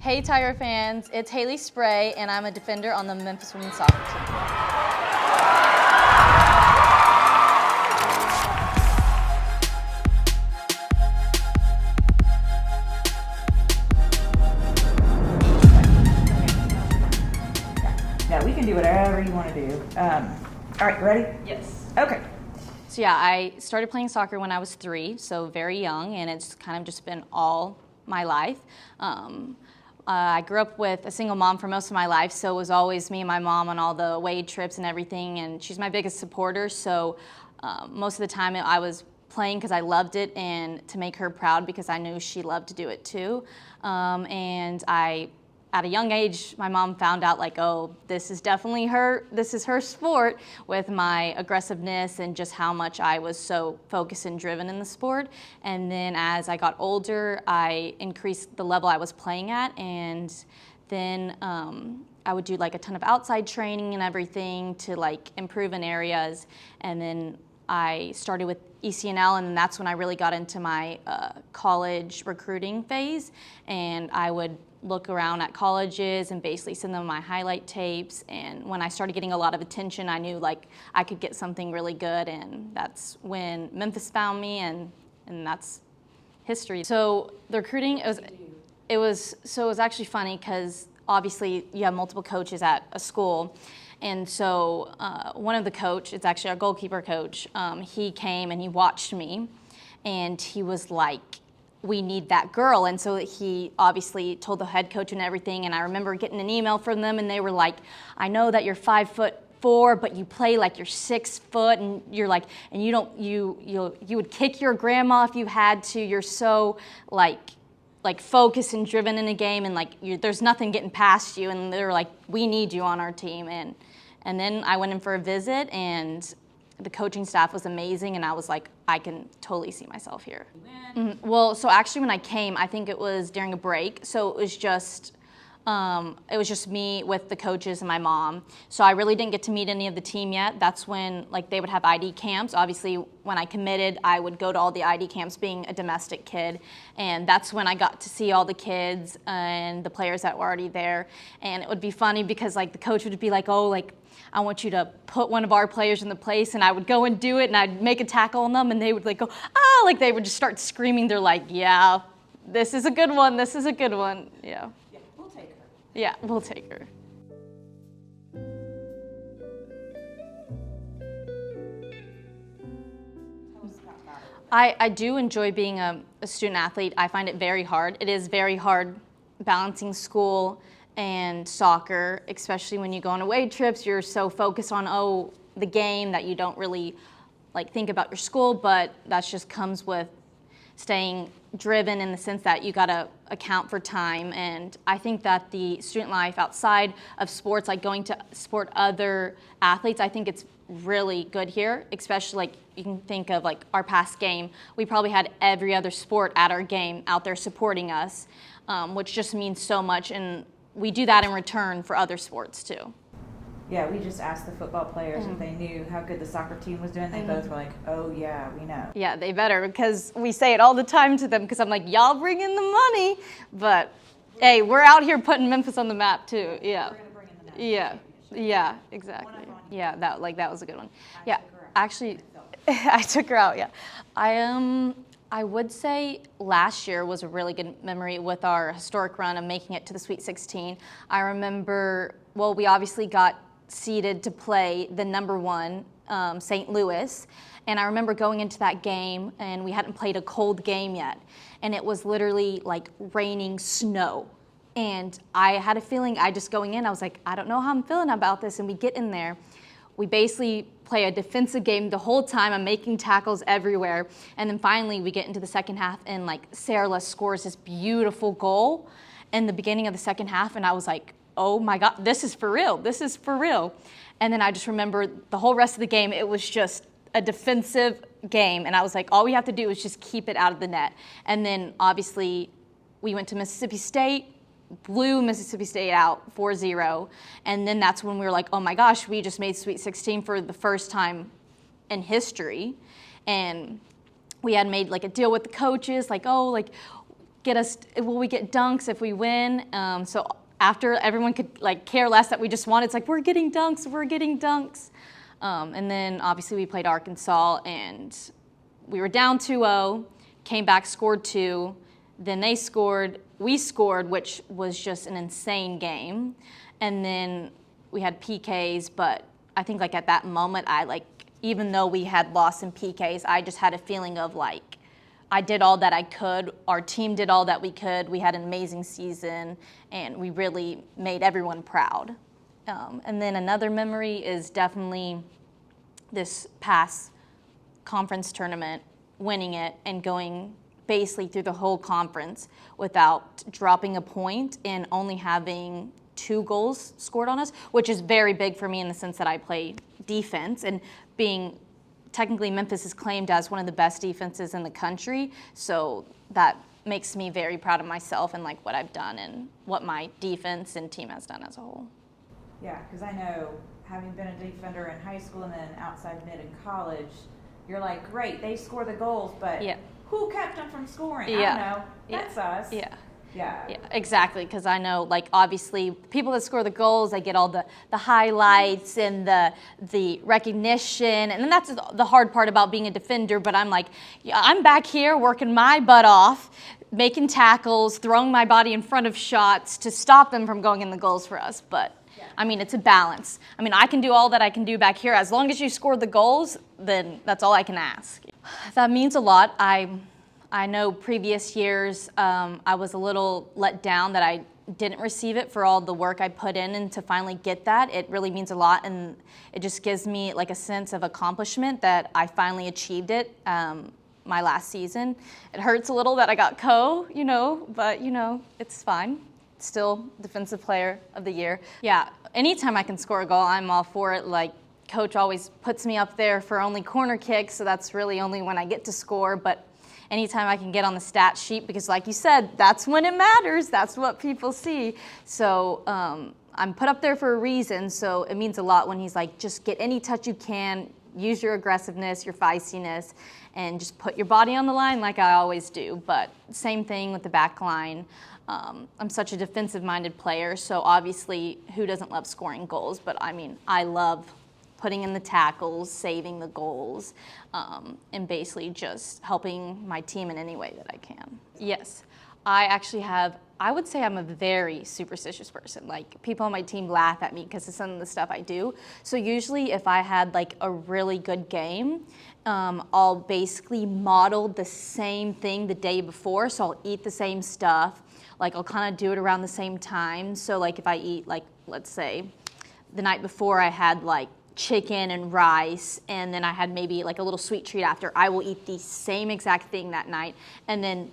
Hey Tiger fans, it's Haylee Spray and I'm a defender on the Memphis women's soccer team. Yeah, we can do whatever you want to do. All right, ready? Yes. Okay. So yeah, I started playing soccer when I was 3, so very young, and it's kind of just been all my life. I grew up with a single mom for most of my life, so it was always me and my mom on all the away trips and everything, and she's my biggest supporter, so most of the time I was playing because I loved it and to make her proud because I knew she loved to do it too. At a young age, my mom found out like, oh, this is her sport, with my aggressiveness and just how much I was so focused and driven in the sport. And then as I got older, I increased the level I was playing at, and then I would do like a ton of outside training and everything to like improve in areas. And then I started with ECNL, and that's when I really got into my college recruiting phase, and I would look around at colleges and basically send them my highlight tapes. And when I started getting a lot of attention, I knew like I could get something really good, and that's when Memphis found me, and that's history. So the recruiting, it was actually funny because obviously you have multiple coaches at a school. And so one of the coach, it's actually our goalkeeper coach, he came and he watched me, and he was like, we need that girl. And so he obviously told the head coach and everything. And I remember getting an email from them, and they were like, I know that you're 5'4", but you play like you're 6 foot, and you're like, and you would kick your grandma if you had to. You're so like focused and driven in a game, and like there's nothing getting past you. And they were like, we need you on our team. And then I went in for a visit, and the coaching staff was amazing, and I was like, I can totally see myself here. Mm-hmm. Well, so actually when I came, I think it was during a break, so it was just me with the coaches and my mom. So I really didn't get to meet any of the team yet. That's when like they would have ID camps. Obviously, when I committed, I would go to all the ID camps being a domestic kid. And that's when I got to see all the kids and the players that were already there. And it would be funny because like the coach would be like, oh, like, I want you to put one of our players in the place, and I would go and do it, and I'd make a tackle on them, and they would like go, ah, like they would just start screaming. They're like, yeah, this is a good one, this is a good one, yeah. Yeah, we'll take her. Yeah, we'll take her. I do enjoy being a student athlete. I find it very hard. It is very hard balancing school and soccer, especially when you go on away trips. You're so focused on the game that you don't really like think about your school, but that just comes with staying driven in the sense that you gotta account for time. And I think that the student life outside of sports, like going to support other athletes, I think it's really good here, especially like you can think of like our past game. We probably had every other sport at our game out there supporting us, which just means so much. And we do that in return for other sports too. Yeah, we just asked the football players if they knew how good the soccer team was doing. They both were like, oh yeah, we know. Yeah, they better, because we say it all the time to them, because I'm like, y'all bring in the money, but hey, we're out here putting Memphis on the map too. Yeah. We're gonna bring in the national Yeah, exactly. Yeah, that was a good one. Yeah, actually, I took her out. Yeah, I would say last year was a really good memory with our historic run of making it to the Sweet 16. I remember, well, we obviously got seeded to play the number 1 St. Louis, and I remember going into that game, and we hadn't played a cold game yet, and it was literally like raining snow. And I had a feeling, I was like, I don't know how I'm feeling about this. And we get in there, we basically play a defensive game the whole time. I'm making tackles everywhere. And then finally we get into the second half, and like Sarah scores this beautiful goal in the beginning of the second half. And I was like, oh my God, this is for real. This is for real. And then I just remember the whole rest of the game, it was just a defensive game. And I was like, all we have to do is just keep it out of the net. And then obviously we went to Mississippi State, blew Mississippi State out 4-0. And then that's when we were like, oh my gosh, we just made Sweet 16 for the first time in history. And we had made like a deal with the coaches, like, oh, like will we get dunks if we win? So after everyone could like care less that we just won, it's like, we're getting dunks, we're getting dunks. And then obviously we played Arkansas and we were down 2-0, came back, scored 2, then they scored, we scored, which was just an insane game. And then we had PKs, but I think like at that moment, even though we had lost in PKs, I just had a feeling of like, I did all that I could. Our team did all that we could. We had an amazing season, and we really made everyone proud. And then another memory is definitely this past conference tournament, winning it and going basically through the whole conference without dropping a point and only having 2 goals scored on us, which is very big for me in the sense that I play defense, and being technically Memphis is claimed as one of the best defenses in the country, so that makes me very proud of myself and like what I've done and what my defense and team has done as a whole. Yeah, because I know, having been a defender in high school and then outside mid in college, you're like, great, they score the goals, but who kept them from scoring? I don't know. That's us. Yeah, exactly, because I know, like, obviously, people that score the goals, they get all the highlights and the recognition, and then that's the hard part about being a defender, but I'm like, I'm back here working my butt off, making tackles, throwing my body in front of shots to stop them from going in the goals for us, but, I mean, it's a balance. I mean, I can do all that I can do back here. As long as you score the goals, then that's all I can ask. That means a lot. I know previous years I was a little let down that I didn't receive it for all the work I put in, and to finally get that, it really means a lot, and it just gives me like a sense of accomplishment that I finally achieved it my last season. It hurts a little that I got but it's fine. Still Defensive Player of the Year. Yeah, anytime I can score a goal, I'm all for it. Like, Coach always puts me up there for only corner kicks, so that's really only when I get to score, but anytime I can get on the stat sheet, because like you said, that's when it matters. That's what people see. So I'm put up there for a reason, so it means a lot when he's like, just get any touch you can, use your aggressiveness, your feistiness, and just put your body on the line like I always do. But same thing with the back line. I'm such a defensive-minded player, so obviously who doesn't love scoring goals? But I mean, I love putting in the tackles, saving the goals, and basically just helping my team in any way that I can. Yes, I would say I'm a very superstitious person. Like, people on my team laugh at me because of some of the stuff I do. So usually if I had like a really good game, I'll basically model the same thing the day before. So I'll eat the same stuff. Like, I'll kind of do it around the same time. So like if I eat, like, let's say the night before I had like chicken and rice, and then I had maybe like a little sweet treat after, I will eat the same exact thing that night, and then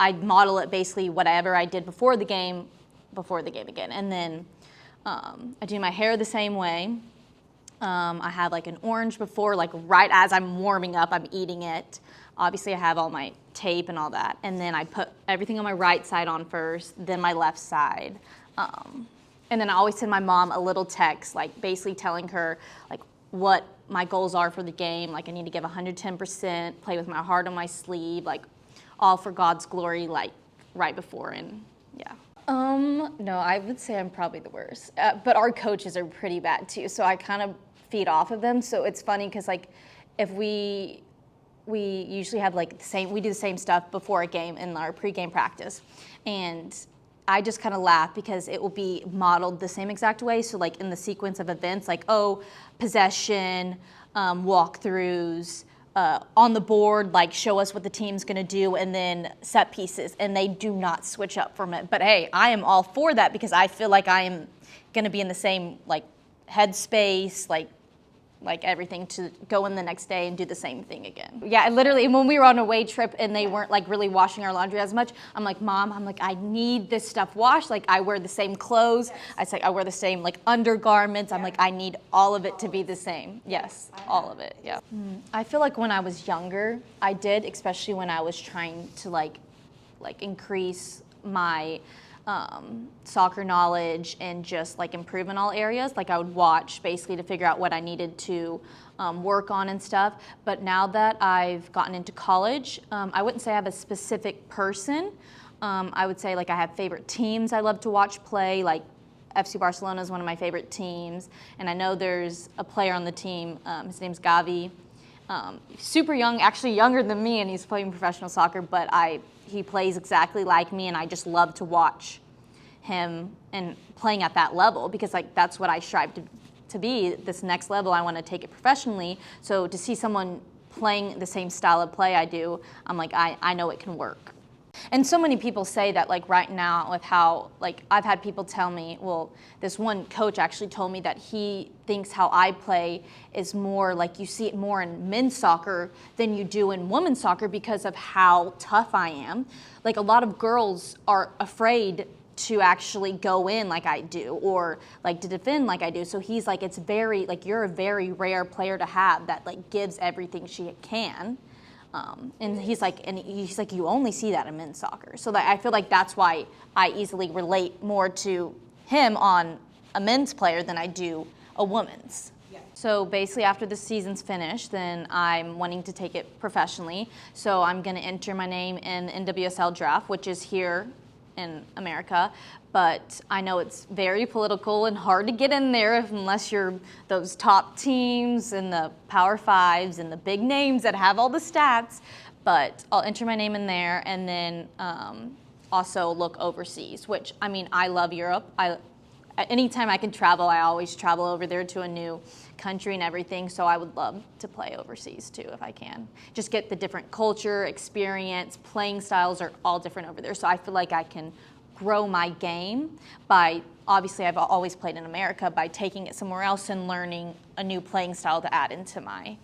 I'd model it basically whatever I did before the game again. And then I do my hair the same way. I have like an orange before, like right as I'm warming up, I'm eating it. Obviously I have all my tape and all that, and then I put everything on my right side on first, then my left side. And then I always send my mom a little text, like basically telling her like what my goals are for the game. Like, I need to give 110%, play with my heart on my sleeve, like all for God's glory, like right before, and yeah. No, I would say I'm probably the worst. But our coaches are pretty bad too, so I kind of feed off of them. So it's funny because like if we usually have like we do the same stuff before a game in our pregame practice, and I just kind of laugh because it will be modeled the same exact way. So like in the sequence of events, like, possession, walkthroughs, on the board, like show us what the team's gonna do, and then set pieces, and they do not switch up from it. But hey, I am all for that because I feel like I am gonna be in the same like headspace, like everything to go in the next day and do the same thing again. Yeah, literally, when we were on a away trip and they weren't like really washing our laundry as much, I'm like, Mom, I need this stuff washed. Like, I wear the same clothes. I wear the same like undergarments. I'm like, I need all of it to be the same. Yes, all of it, yeah. I feel like when I was younger, I did, especially when I was trying to like increase my soccer knowledge and just like improve in all areas. Like, I would watch basically to figure out what I needed to work on and stuff. But now that I've gotten into college, I wouldn't say I have a specific person, I would say like I have favorite teams I love to watch play, like FC Barcelona is one of my favorite teams, and I know there's a player on the team, his name's Gavi, super young, actually younger than me, and he's playing professional soccer, but he plays exactly like me, and I just love to watch him and playing at that level, because like that's what I strive to be, this next level. I want to take it professionally, so to see someone playing the same style of play I do, I'm like, I know it can work. And so many people say that, like right now, with how, like I've had people tell me, well, this one coach actually told me that he thinks how I play is more like you see it more in men's soccer than you do in women's soccer because of how tough I am. Like a lot of girls are afraid to actually go in like I do, or like to defend like I do. So he's like, it's very, like you're a very rare player to have that like gives everything she can. And he's like, you only see that in men's soccer. So that I feel like that's why I easily relate more to him on a men's player than I do a woman's. Yeah. So basically after the season's finished, then I'm wanting to take it professionally. So I'm going to enter my name in NWSL draft, which is here in America, but I know it's very political and hard to get in there unless you're those top teams and the Power Fives and the big names that have all the stats. But I'll enter my name in there, and then also look overseas, which, I mean, I love Europe. Anytime I can travel, I always travel over there to a new country and everything, so I would love to play overseas too if I can. Just get the different culture, experience, playing styles are all different over there, so I feel like I can grow my game by, obviously I've always played in America, by taking it somewhere else and learning a new playing style to add into my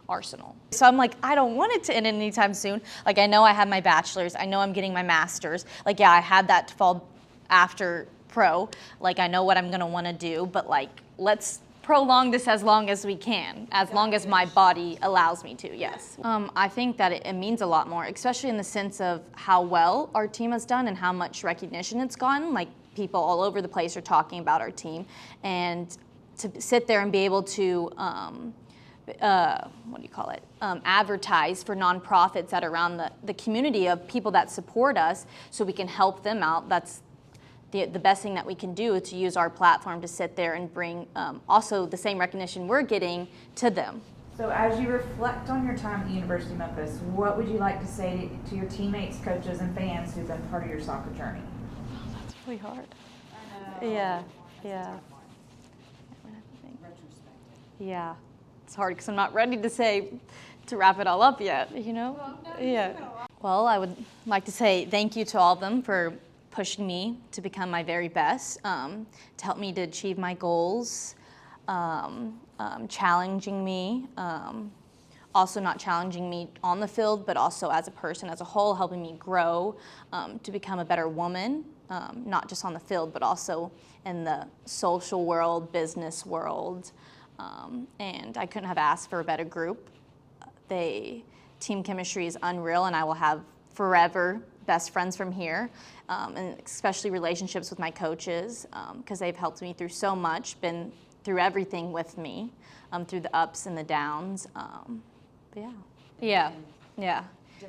arsenal. So I'm like, I don't want it to end anytime soon. Like I know I have my bachelor's, I know I'm getting my master's. Like yeah, I had that to fall after pro. Like I know what I'm gonna wanna do, but like let's prolong this as long as we can, as long as my body allows me to, yes. I think that it means a lot more, especially in the sense of how well our team has done and how much recognition it's gotten. Like people all over the place are talking about our team, and to sit there and be able to advertise for nonprofits that are around the community of people that support us so we can help them out. That's the best thing that we can do, is to use our platform to sit there and bring also the same recognition we're getting to them. So as you reflect on your time at the University of Memphis, what would you like to say to your teammates, coaches, and fans who've been part of your soccer journey? Oh, that's really hard. I know. Yeah. Yeah, it's hard because I'm not ready to wrap it all up yet, you know? Yeah. Well, I would like to say thank you to all of them for pushing me to become my very best, to help me to achieve my goals, challenging me, also not challenging me on the field, but also as a person as a whole, helping me grow to become a better woman, not just on the field, but also in the social world, business world, and I couldn't have asked for a better group. Team chemistry is unreal, and I will have forever best friends from here, and especially relationships with my coaches, because they've helped me through so much, been through everything with me, through the ups and the downs. Yeah.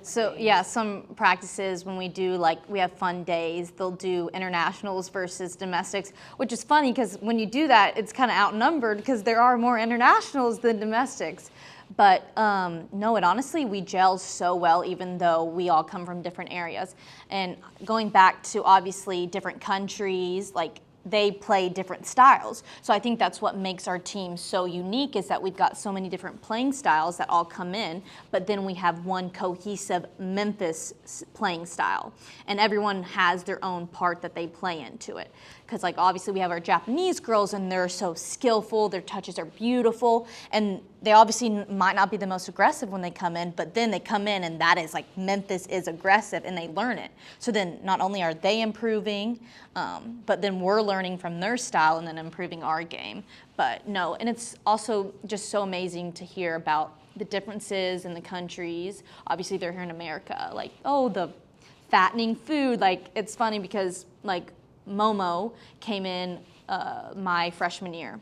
So yeah, some practices when we do, like we have fun days, they'll do internationals versus domestics, which is funny because when you do that, it's kind of outnumbered because there are more internationals than domestics. But no, it honestly, we gel so well, even though we all come from different areas. And going back to obviously different countries, like they play different styles. So I think that's what makes our team so unique, is that we've got so many different playing styles that all come in, but then we have one cohesive Memphis playing style. And everyone has their own part that they play into it. Because like obviously we have our Japanese girls and they're so skillful, their touches are beautiful, and they obviously might not be the most aggressive when they come in, but then they come in and that is like Memphis is aggressive and they learn it. So then not only are they improving, but then we're learning from their style and then improving our game. But no, and it's also just so amazing to hear about the differences in the countries. Obviously they're here in America, like, oh, the fattening food. Like it's funny because like Momo came in my freshman year,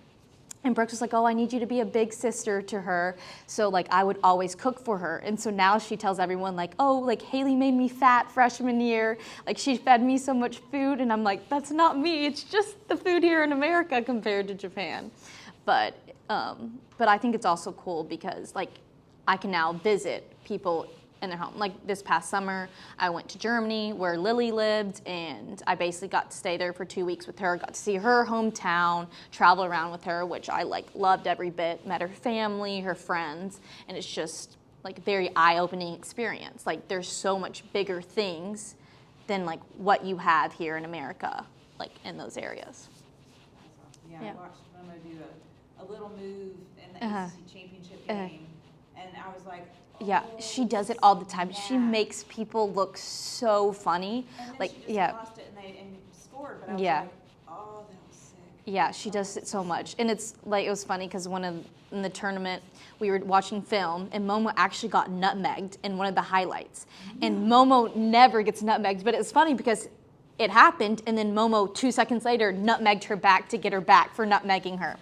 And Brooks was like, oh, I need you to be a big sister to her. So like I would always cook for her. And so now she tells everyone like, oh, like Haylee made me fat freshman year. Like she fed me so much food. And I'm like, that's not me. It's just the food here in America compared to Japan. But I think it's also cool because like I can now visit people in their home. Like this past summer, I went to Germany where Lily lived, and I basically got to stay there for 2 weeks with her, got to see her hometown, travel around with her, which I like loved every bit, met her family, her friends, and it's just like a very eye-opening experience. Like there's so much bigger things than like what you have here in America, like in those areas. Yeah, I watched Momo do a little move in the ACC championship game, and I was like, yeah, she does it all the time. She makes people look so funny. And then like, she just lost it and scored, but I was like, oh, that was sick. Yeah, she does it so much. And it's like, it was funny because in the tournament, we were watching film, and Momo actually got nutmegged in one of the highlights. And Momo never gets nutmegged, but it's funny because it happened, and then Momo 2 seconds later nutmegged her back to get her back for nutmegging her.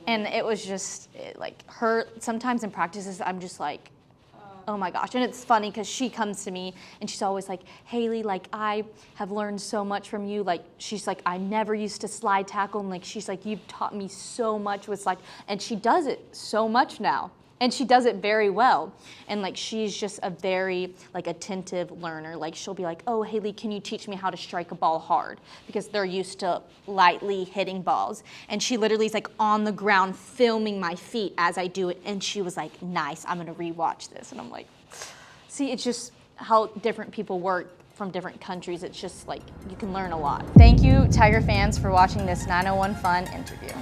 And it was just like her, sometimes in practices, I'm just like, oh my gosh. And it's funny because she comes to me and she's always like, Haylee, like I have learned so much from you. Like she's like, I never used to slide tackle, and like she's like, you've taught me so much with slide. And she does it so much now. And she does it very well. And like she's just a very like attentive learner. Like she'll be like, oh, Haylee, can you teach me how to strike a ball hard? Because they're used to lightly hitting balls. And she literally is like on the ground filming my feet as I do it. And she was like, nice, I'm gonna rewatch this. And I'm like, see, it's just how different people work from different countries. It's just like, you can learn a lot. Thank you, Tiger fans, for watching this 901 Fun interview.